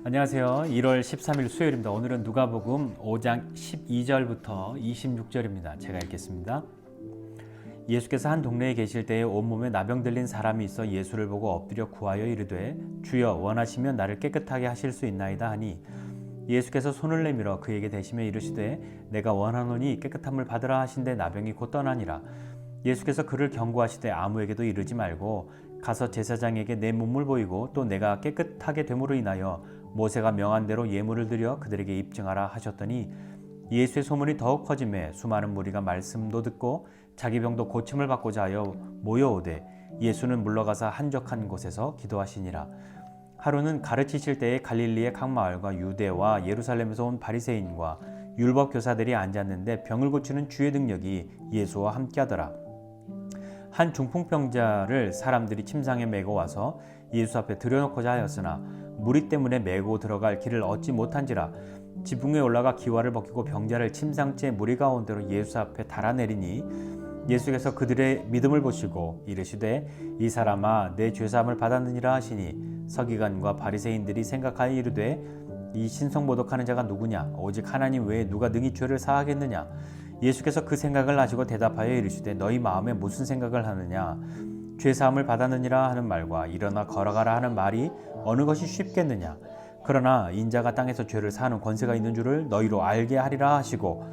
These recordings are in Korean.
안녕하세요. 1월 13일 수요일입니다. 오늘은 누가복음 5장 12절부터 26절입니다. 제가 읽겠습니다. 예수께서 한 동네에 계실 때에 온몸에 나병 들린 사람이 있어 예수를 보고 엎드려 구하여 이르되 주여 원하시면 나를 깨끗하게 하실 수 있나이다 하니 예수께서 손을 내밀어 그에게 대시며 이르시되 내가 원하노니 깨끗함을 받으라 하신대 나병이 곧 떠나니라. 예수께서 그를 경고하시되 아무에게도 이르지 말고 가서 제사장에게 내 몸을 보이고 또 내가 깨끗하게 됨으로 인하여 모세가 명한 대로 예물을 드려 그들에게 입증하라 하셨더니 예수의 소문이 더욱 커지매 수많은 무리가 말씀도 듣고 자기 병도 고침을 받고자 하여 모여오되 예수는 물러가서 한적한 곳에서 기도하시니라. 하루는 가르치실 때에 갈릴리의 각 마을과 유대와 예루살렘에서 온 바리새인과 율법 교사들이 앉았는데 병을 고치는 주의 능력이 예수와 함께하더라. 한 중풍병자를 사람들이 침상에 메고 와서 예수 앞에 들여놓고자 하였으나 무리 때문에 메고 들어갈 길을 얻지 못한지라. 지붕에 올라가 기와를 벗기고 병자를 침상째 무리 가운데로 예수 앞에 달아내리니 예수께서 그들의 믿음을 보시고 이르시되 이 사람아 내 죄사함을 받았느니라 하시니 서기관과 바리새인들이 생각하여 이르되 이 신성모독하는 자가 누구냐 오직 하나님 외에 누가 능히 죄를 사하겠느냐. 예수께서 그 생각을 아시고 대답하여 이르시되 너희 마음에 무슨 생각을 하느냐. 죄사함을 받았느니라 하는 말과 일어나 걸어가라 하는 말이 어느 것이 쉽겠느냐. 그러나 인자가 땅에서 죄를 사하는 권세가 있는 줄을 너희로 알게 하리라 하시고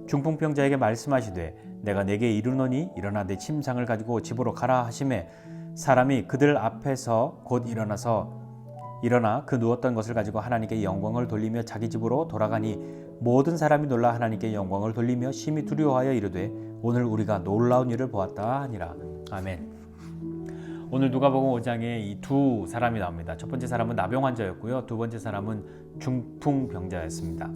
중풍병자에게 말씀하시되 내가 내게 이르노니 일어나 내 침상을 가지고 집으로 가라 하시매 사람이 그들 앞에서 곧 일어나 그 누웠던 것을 가지고 하나님께 영광을 돌리며 자기 집으로 돌아가니 모든 사람이 놀라 하나님께 영광을 돌리며 심히 두려워하여 이르되 오늘 우리가 놀라운 일을 보았다 하니라. 아멘. 오늘 누가복음 5장에 이 두 사람이 나옵니다. 첫 번째 사람은 나병 환자였고요. 두 번째 사람은 중풍병자였습니다.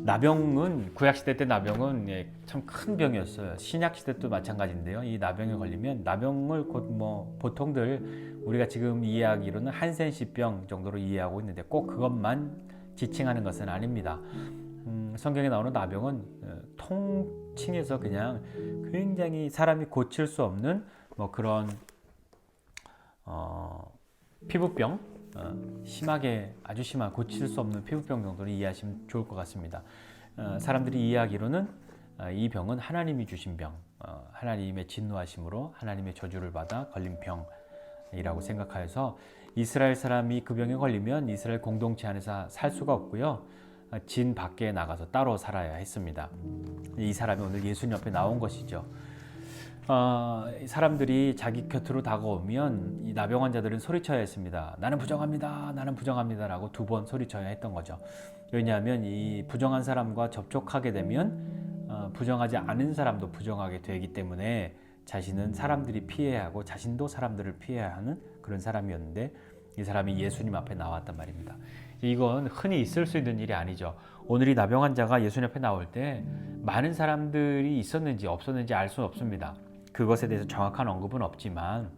나병은 구약시대 때 나병은 참 큰 병이었어요. 신약시대 도 마찬가지인데요. 이 나병에 걸리면 나병을 곧 보통들 우리가 지금 이해하기로는 한센시병 정도로 이해하고 있는데 꼭 그것만 지칭하는 것은 아닙니다. 성경에 나오는 나병은 통칭해서 그냥 굉장히 사람이 고칠 수 없는 그런 피부병, 심하게 아주 심한 고칠 수 없는 피부병 정도로 이해하시면 좋을 것 같습니다. 사람들이 이해하기로는 이 병은 하나님이 주신 병, 하나님의 진노하심으로 하나님의 저주를 받아 걸린 병이라고 생각하여서 이스라엘 사람이 그 병에 걸리면 이스라엘 공동체 안에서 살 수가 없고요. 진 밖에 나가서 따로 살아야 했습니다. 이 사람이 오늘 예수님 앞에 나온 것이죠. 사람들이 자기 곁으로 다가오면 이 나병 환자들은 소리쳐야 했습니다. 나는 부정합니다. 나는 부정합니다. 라고 2번 소리쳐야 했던 거죠. 왜냐하면 이 부정한 사람과 접촉하게 되면 부정하지 않은 사람도 부정하게 되기 때문에 자신은 사람들이 피해야 하고 자신도 사람들을 피해야 하는 그런 사람이었는데 이 사람이 예수님 앞에 나왔단 말입니다. 이건 흔히 있을 수 있는 일이 아니죠. 오늘 이 나병 환자가 예수님 앞에 나올 때 많은 사람들이 있었는지 없었는지 알 수는 없습니다. 그것에 대해서 정확한 언급은 없지만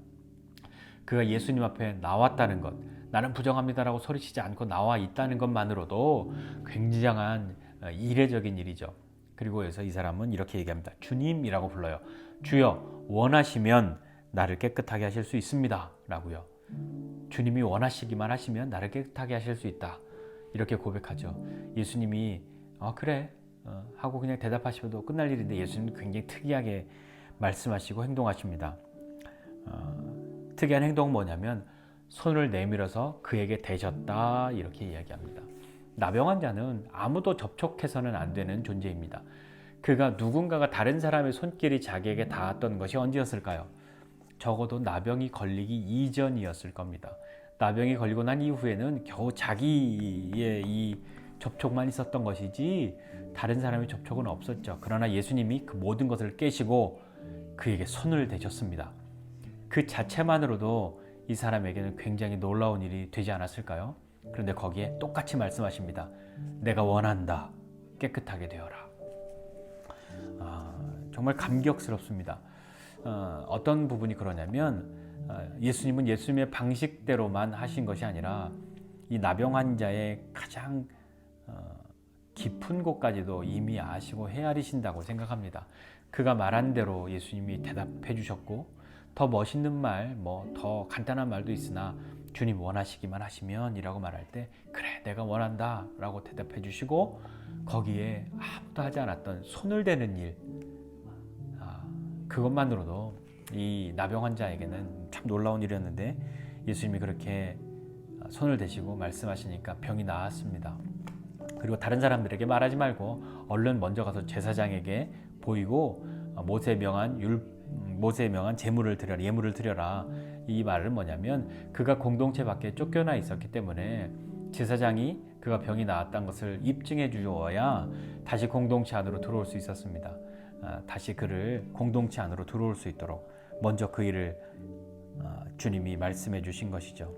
그가 예수님 앞에 나왔다는 것, 나는 부정합니다라고 소리치지 않고 나와 있다는 것만으로도 굉장한 이례적인 일이죠. 그리고 해서 이 사람은 이렇게 얘기합니다. 주님이라고 불러요. 주여 원하시면 나를 깨끗하게 하실 수 있습니다 라고요. 주님이 원하시기만 하시면 나를 깨끗하게 하실 수 있다 이렇게 고백하죠. 예수님이 그래 하고 그냥 대답하셔도 끝날 일인데 예수님은 굉장히 특이하게 말씀하시고 행동하십니다. 특이한 행동은 뭐냐면 손을 내밀어서 그에게 대셨다 이렇게 이야기합니다. 나병 환자는 아무도 접촉해서는 안 되는 존재입니다. 그가 누군가가 다른 사람의 손길이 자기에게 닿았던 것이 언제였을까요? 적어도 나병이 걸리기 이전이었을 겁니다. 나병이 걸리고 난 이후에는 겨우 자기의 이 접촉만 있었던 것이지 다른 사람의 접촉은 없었죠. 그러나 예수님이 그 모든 것을 깨시고 그에게 손을 대셨습니다. 그 자체만으로도 이 사람에게는 굉장히 놀라운 일이 되지 않았을까요? 그런데 거기에 똑같이 말씀하십니다. 내가 원한다. 깨끗하게 되어라. 정말 감격스럽습니다. 어떤 부분이 그러냐면 예수님은 예수님의 방식대로만 하신 것이 아니라 이 나병 환자의 가장 깊은 곳까지도 이미 아시고 헤아리신다고 생각합니다. 그가 말한 대로 예수님이 대답해 주셨고 더 멋있는 말, 더 간단한 말도 있으나 주님 원하시기만 하시면 이라고 말할 때 그래 내가 원한다 라고 대답해 주시고 거기에 아무도 하지 않았던 손을 대는 일, 그것만으로도 이 나병 환자에게는 참 놀라운 일이었는데 예수님이 그렇게 손을 대시고 말씀하시니까 병이 나았습니다. 그리고 다른 사람들에게 말하지 말고 얼른 먼저 가서 제사장에게 보이고 모세에 명한 제물을 드려라, 예물을 드려라. 이 말은 뭐냐면 그가 공동체 밖에 쫓겨나 있었기 때문에 제사장이 그가 병이 나았다는 것을 입증해 주어야 다시 공동체 안으로 들어올 수 있었습니다. 다시 그를 공동체 안으로 들어올 수 있도록 먼저 그 일을 주님이 말씀해 주신 것이죠.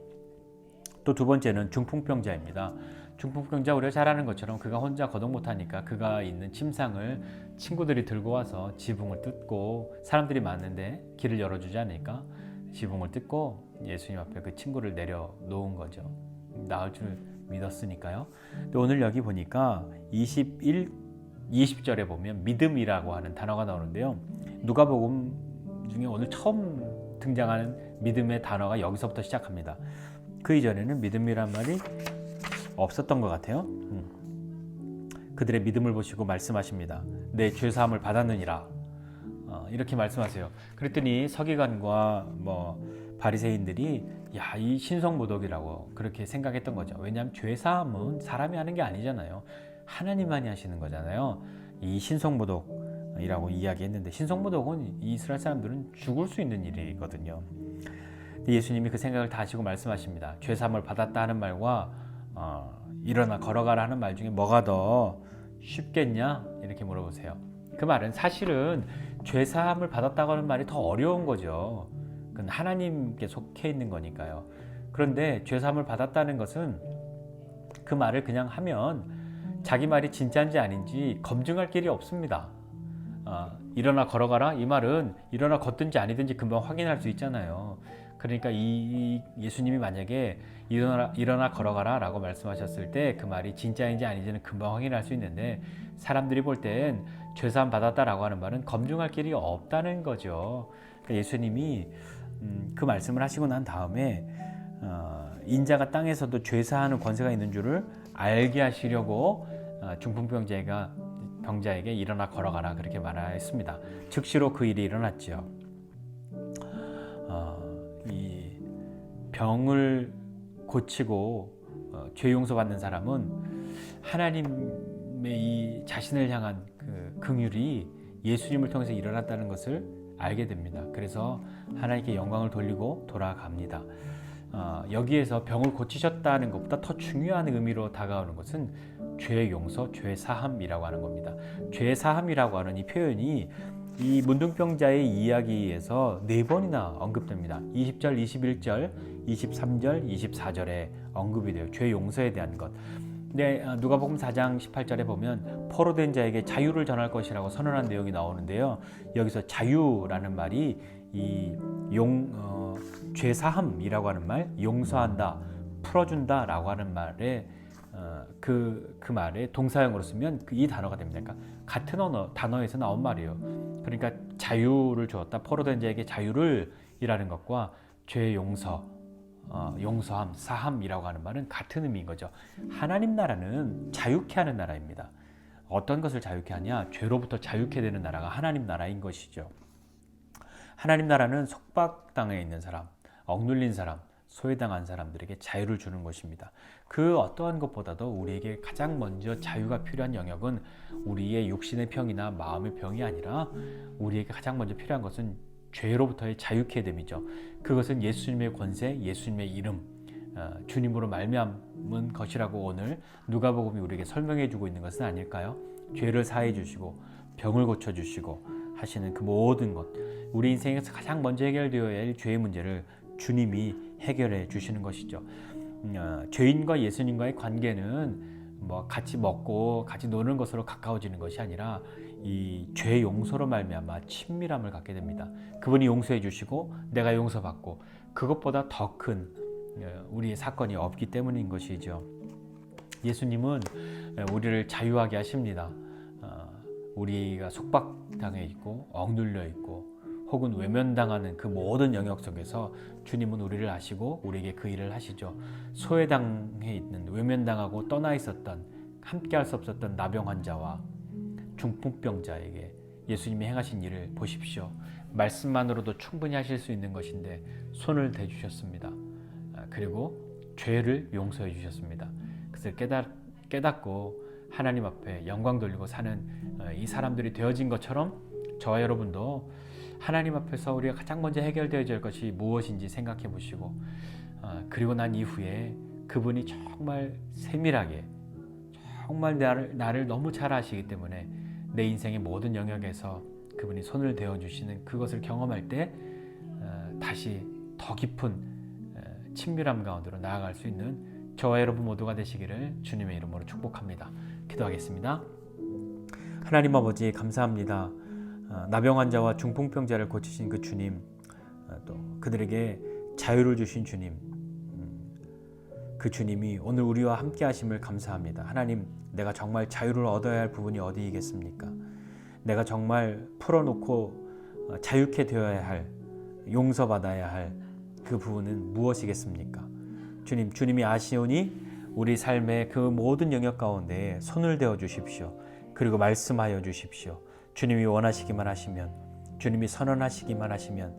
또 두 번째는 중풍병자입니다. 중풍병자 우리가 잘 아는 것처럼 그가 혼자 거동 못하니까 그가 있는 침상을 친구들이 들고 와서 지붕을 뜯고 사람들이 많은데 길을 열어주지 않으니까 지붕을 뜯고 예수님 앞에 그 친구를 내려놓은 거죠. 나을 줄 믿었으니까요. 근데 오늘 여기 보니까 20절에 보면 믿음이라고 하는 단어가 나오는데요. 누가복음 중에 오늘 처음 등장하는 믿음의 단어가 여기서부터 시작합니다. 그 이전에는 믿음이란 말이 없었던 것 같아요. 그들의 믿음을 보시고 말씀하십니다. 내 죄사함을 받았느니라. 이렇게 말씀하세요. 그랬더니 서기관과 바리새인들이 야, 이 신성모독이라고 그렇게 생각했던 거죠. 왜냐하면 죄사함은 사람이 하는 게 아니잖아요. 하나님만이 하시는 거잖아요. 이 신성모독이라고 이야기했는데 신성모독은 이스라엘 사람들은 죽을 수 있는 일이거든요. 예수님이 그 생각을 다 하시고 말씀하십니다. 죄사함을 받았다 하는 말과 일어나 걸어가라 하는 말 중에 뭐가 더 쉽겠냐? 이렇게 물어보세요. 그 말은 사실은 죄사함을 받았다고 하는 말이 더 어려운 거죠. 그건 하나님께 속해 있는 거니까요. 그런데 죄사함을 받았다는 것은 그 말을 그냥 하면 자기 말이 진짜인지 아닌지 검증할 길이 없습니다. 일어나 걸어가라 이 말은 일어나 걷든지 아니든지 금방 확인할 수 있잖아요. 그러니까 이 예수님이 만약에 일어나 걸어가라 라고 말씀하셨을 때 그 말이 진짜인지 아닌지는 금방 확인할 수 있는데 사람들이 볼 땐 죄사함 받았다라고 하는 말은 검증할 길이 없다는 거죠. 그러니까 예수님이 그 말씀을 하시고 난 다음에 인자가 땅에서도 죄사하는 권세가 있는 줄을 알게 하시려고 중풍병자에게 일어나 걸어가라 그렇게 말했습니다. 즉시로 그 일이 일어났죠. 이 병을 고치고 죄 용서받는 사람은 하나님의 이 자신을 향한 그 긍휼이 예수님을 통해서 일어났다는 것을 알게 됩니다. 그래서 하나님께 영광을 돌리고 돌아갑니다. 여기에서 병을 고치셨다는 것보다 더 중요한 의미로 다가오는 것은 죄 용서, 죄 사함이라고 하는 겁니다. 죄 사함이라고 하는 이 표현이 이 문둥병자의 이야기에서 4번이나 언급됩니다. 20절, 21절, 23절, 24절에 언급이 돼요. 죄 용서에 대한 것. 근데 누가복음 4장 18절에 보면 포로된 자에게 자유를 전할 것이라고 선언한 내용이 나오는데요. 여기서 자유라는 말이 이 죄 사함이라고 하는 말, 용서한다, 풀어준다 라고 하는 말에 그 말에 동사형으로 쓰면 이 단어가 됩니다. 그러니까 같은 단어에서 나온 말이에요. 그러니까 자유를 주었다. 포로된 자에게 자유를 이라는 것과 죄 용서, 용서함, 사함이라고 하는 말은 같은 의미인 거죠. 하나님 나라는 자유케 하는 나라입니다. 어떤 것을 자유케 하냐? 죄로부터 자유케 되는 나라가 하나님 나라인 것이죠. 하나님 나라는 속박당해 있는 사람, 억눌린 사람, 소외당한 사람들에게 자유를 주는 것입니다. 그 어떠한 것보다도 우리에게 가장 먼저 자유가 필요한 영역은 우리의 육신의 병이나 마음의 병이 아니라 우리에게 가장 먼저 필요한 것은 죄로부터의 자유케 됨이죠. 그것은 예수님의 권세, 예수님의 이름, 주님으로 말미암은 것이라고 오늘 누가복음이 우리에게 설명해 주고 있는 것은 아닐까요? 죄를 사해 주시고 병을 고쳐 주시고 하시는 그 모든 것, 우리 인생에서 가장 먼저 해결되어야 할 죄의 문제를 주님이 해결해 주시는 것이죠. 죄인과 예수님과의 관계는 같이 먹고 같이 노는 것으로 가까워지는 것이 아니라 이 죄 용서로 말미암아 친밀함을 갖게 됩니다. 그분이 용서해 주시고 내가 용서받고 그것보다 더 큰 우리의 사건이 없기 때문인 것이죠. 예수님은 우리를 자유하게 하십니다. 우리가 속박당해 있고 억눌려 있고 혹은 외면당하는 그 모든 영역 속에서 주님은 우리를 아시고 우리에게 그 일을 하시죠. 소외당해 있는, 외면당하고 떠나 있었던, 함께할 수 없었던 나병 환자와 중풍병자에게 예수님이 행하신 일을 보십시오. 말씀만으로도 충분히 하실 수 있는 것인데 손을 대주셨습니다. 그리고 죄를 용서해 주셨습니다. 그것을 깨닫고 하나님 앞에 영광 돌리고 사는 이 사람들이 되어진 것처럼 저와 여러분도 하나님 앞에서 우리가 가장 먼저 해결되어야 할 것이 무엇인지 생각해 보시고, 그리고 난 이후에 그분이 정말 세밀하게, 정말 나를 너무 잘 아시기 때문에 내 인생의 모든 영역에서 그분이 손을 대어주시는 그것을 경험할 때 다시 더 깊은 친밀함 가운데로 나아갈 수 있는 저와 여러분 모두가 되시기를 주님의 이름으로 축복합니다. 기도하겠습니다. 하나님 아버지 감사합니다. 나병 환자와 중풍병자를 고치신 그 주님, 또 그들에게 자유를 주신 주님, 그 주님이 오늘 우리와 함께 하심을 감사합니다. 하나님, 내가 정말 자유를 얻어야 할 부분이 어디이겠습니까? 내가 정말 풀어놓고 자유케 되어야 할, 용서받아야 할 그 부분은 무엇이겠습니까? 주님이 아시오니 우리 삶의 그 모든 영역 가운데 손을 대어 주십시오. 그리고 말씀하여 주십시오. 주님이 원하시기만 하시면, 주님이 선언하시기만 하시면,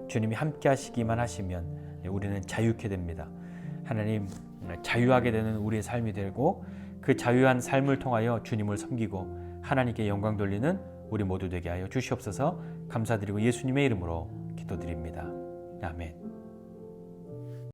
주님이 함께 하시기만 하시면 우리는 자유케 됩니다. 하나님, 자유하게 되는 우리의 삶이 되고 그 자유한 삶을 통하여 주님을 섬기고 하나님께 영광 돌리는 우리 모두 되게 하여 주시옵소서. 감사드리고 예수님의 이름으로 기도드립니다. 아멘.